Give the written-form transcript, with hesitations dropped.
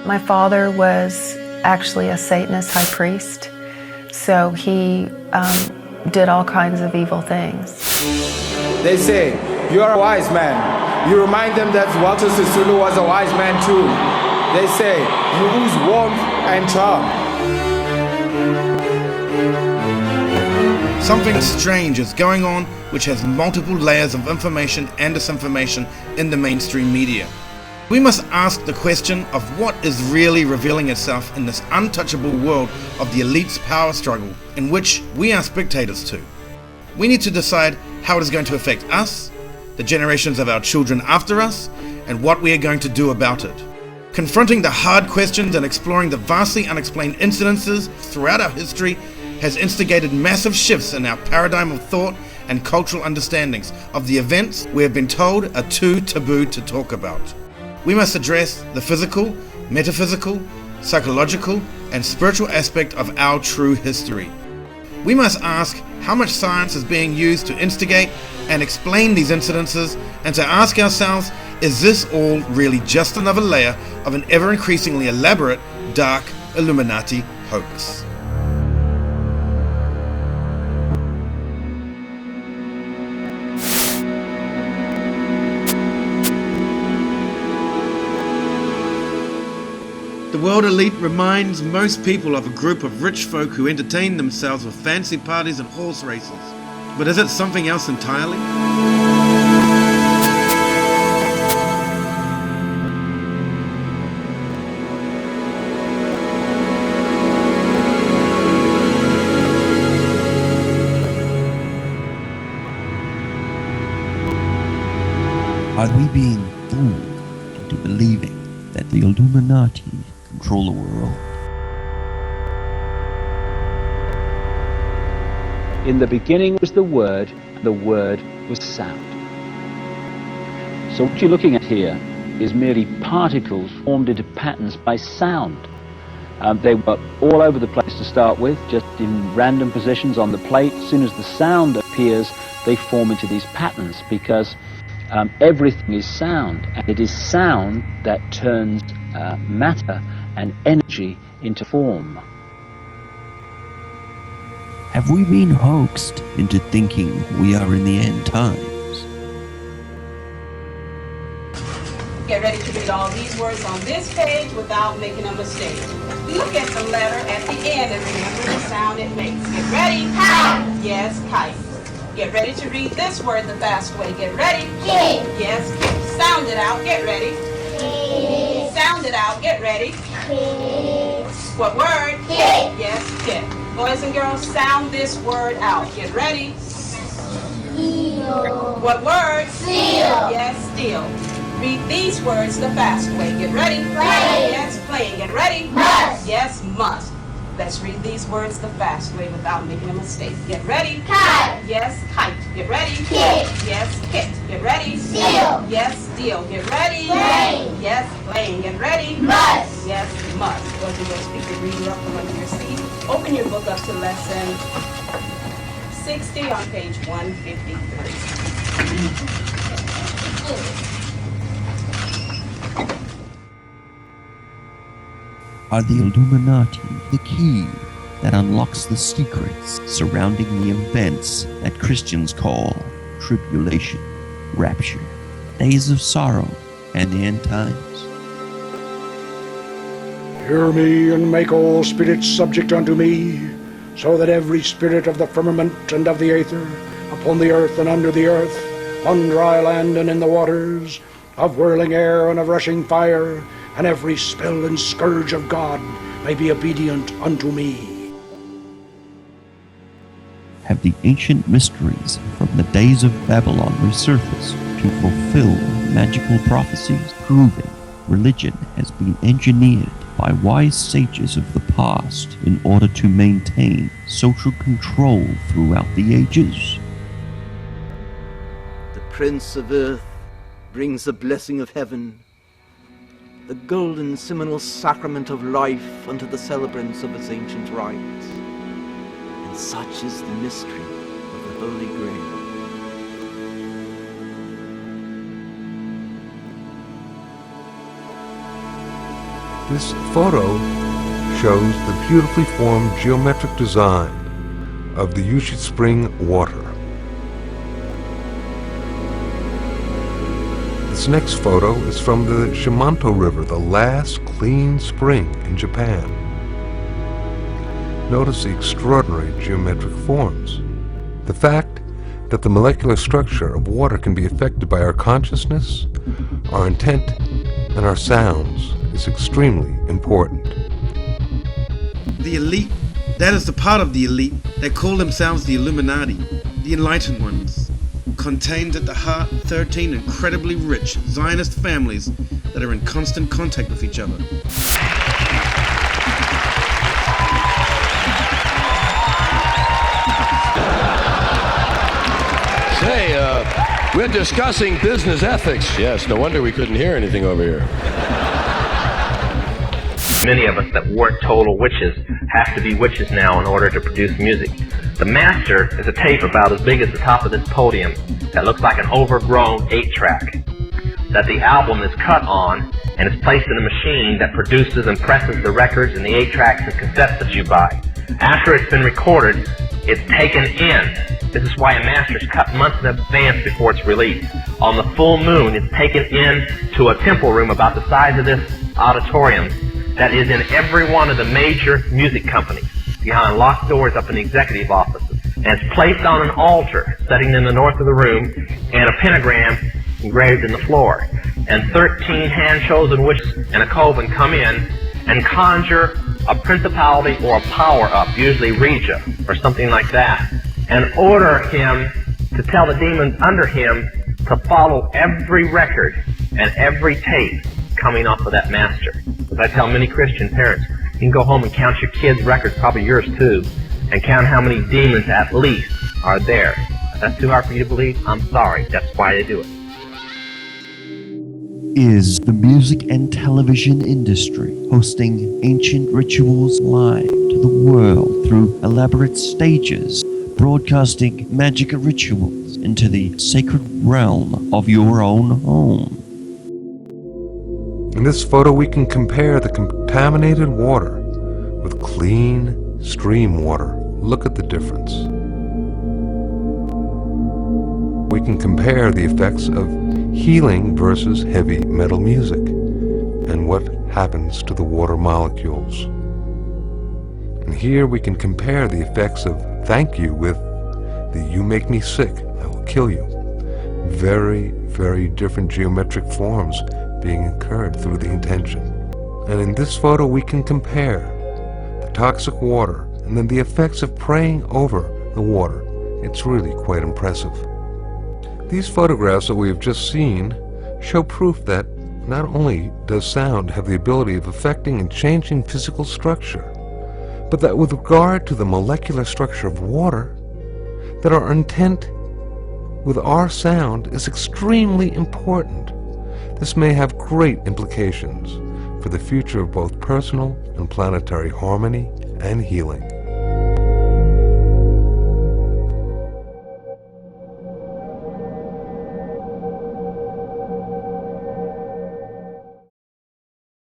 My father was actually a Satanist high priest, so he did all kinds of evil things. They say, you are a wise man. You remind them that Walter Sisulu was a wise man too. They say, you ooze warmth and charm. Something strange is going on which has multiple layers of information and disinformation in the mainstream media. We must ask the question of what is really revealing itself in this untouchable world of the elite's power struggle in which we are spectators to. We need to decide how it is going to affect us, the generations of our children after us, and what we are going to do about it. Confronting the hard questions and exploring the vastly unexplained incidences throughout our history has instigated massive shifts in our paradigm of thought and cultural understandings of the events we have been told are too taboo to talk about. We must address the physical, metaphysical, psychological, and spiritual aspect of our true history. We must ask how much science is being used to instigate and explain these incidences, and to ask ourselves, is this all really just another layer of an ever-increasingly elaborate, dark Illuminati hoax? The world elite reminds most people of a group of rich folk who entertain themselves with fancy parties and horse races. But is it something else entirely? Are we being fooled into believing that the Illuminati control the world? In the beginning was the Word was sound. So what you're looking at here is merely particles formed into patterns by sound. They were all over the place to start with, just in random positions on the plate. As soon as the sound appears, they form into these patterns, because everything is sound, and it is sound that turns matter and energy into form. Have we been hoaxed into thinking we are in the end times? Get ready to read all these words on this page without making a mistake. Look at the letter at the end and remember the sound it makes. Get ready. Kite. Yes, kite. Get ready to read this word the fast way. Get ready. Kid. Yes, kid. Sound it out. Get ready. Kid. Sound it out. Get ready. Kid. What word? Kid. Yes, kid. Boys and girls, sound this word out. Get ready. Seal. What word? Seal. Yes, steel. Read these words the fast way. Get ready. Play. Yes, play. Get ready. Must. Yes, must. Let's read these words the fast way without making a mistake. Get ready. Kite. Yes, kite. Get ready. Kit. Yes, kit. Get ready. Steel. Yes, steel. Get ready. Play. Yes, playing. Get ready. Must. Yes, must. Go to your speaker reader up from under your seat. Open your book up to lesson 60 on page 153. Are the Illuminati the key that unlocks the secrets surrounding the events that Christians call tribulation, rapture, days of sorrow, and the end times? Hear me, and make all spirits subject unto me, so that every spirit of the firmament and of the aether, upon the earth and under the earth, on dry land and in the waters, of whirling air and of rushing fire, and every spell and scourge of God may be obedient unto me. Have the ancient mysteries from the days of Babylon resurfaced to fulfill magical prophecies, proving religion has been engineered by wise sages of the past in order to maintain social control throughout the ages? The Prince of Earth brings the blessing of heaven, the golden seminal sacrament of life unto the celebrants of its ancient rites. And such is the mystery of the Holy Grail. This photo shows the beautifully formed geometric design of the Yushi Spring water. This next photo is from the Shimanto River, the last clean spring in Japan. Notice the extraordinary geometric forms. The fact that the molecular structure of water can be affected by our consciousness, our intent, and our sounds is extremely important. The elite, that is the part of the elite that call themselves the Illuminati, the enlightened ones, contains at the heart 13 incredibly rich Zionist families that are in constant contact with each other. Say, we're discussing business ethics. Yes, no wonder we couldn't hear anything over here. Many of us that weren't total witches have to be witches now in order to produce music. The master is a tape about as big as the top of this podium that looks like an overgrown 8-track that the album is cut on and is placed in a machine that produces and presses the records and the 8-tracks and cassettes that you buy. After it's been recorded, it's taken in. This is why a master is cut months in advance before it's released. On the full moon, it's taken in to a temple room about the size of this auditorium that is in every one of the major music companies, behind locked doors up in the executive offices. And it's placed on an altar sitting in the north of the room, and a pentagram engraved in the floor. And 13 hand-chosen witches and a coven come in and conjure a principality or a power up, usually Regia or something like that, and order him to tell the demons under him to follow every record and every tape coming off of that master. As I tell many Christian parents, you can go home and count your kids' records, probably yours too, and count how many demons at least are there. If that's too hard for you to believe, I'm sorry. That's why they do it. Is the music and television industry hosting ancient rituals live to the world through elaborate stages, broadcasting magic rituals into the sacred realm of your own home? In this photo, we can compare the contaminated water with clean stream water. Look at the difference. We can compare the effects of healing versus heavy metal music and what happens to the water molecules. And here we can compare the effects of thank you with the you make me sick, I will kill you. Very, very different geometric forms being incurred through the intention. And in this photo we can compare the toxic water and then the effects of praying over the water. It's really quite impressive. These photographs that we have just seen show proof that not only does sound have the ability of affecting and changing physical structure, but that with regard to the molecular structure of water, that our intent with our sound is extremely important. This may have great implications for the future of both personal and planetary harmony and healing.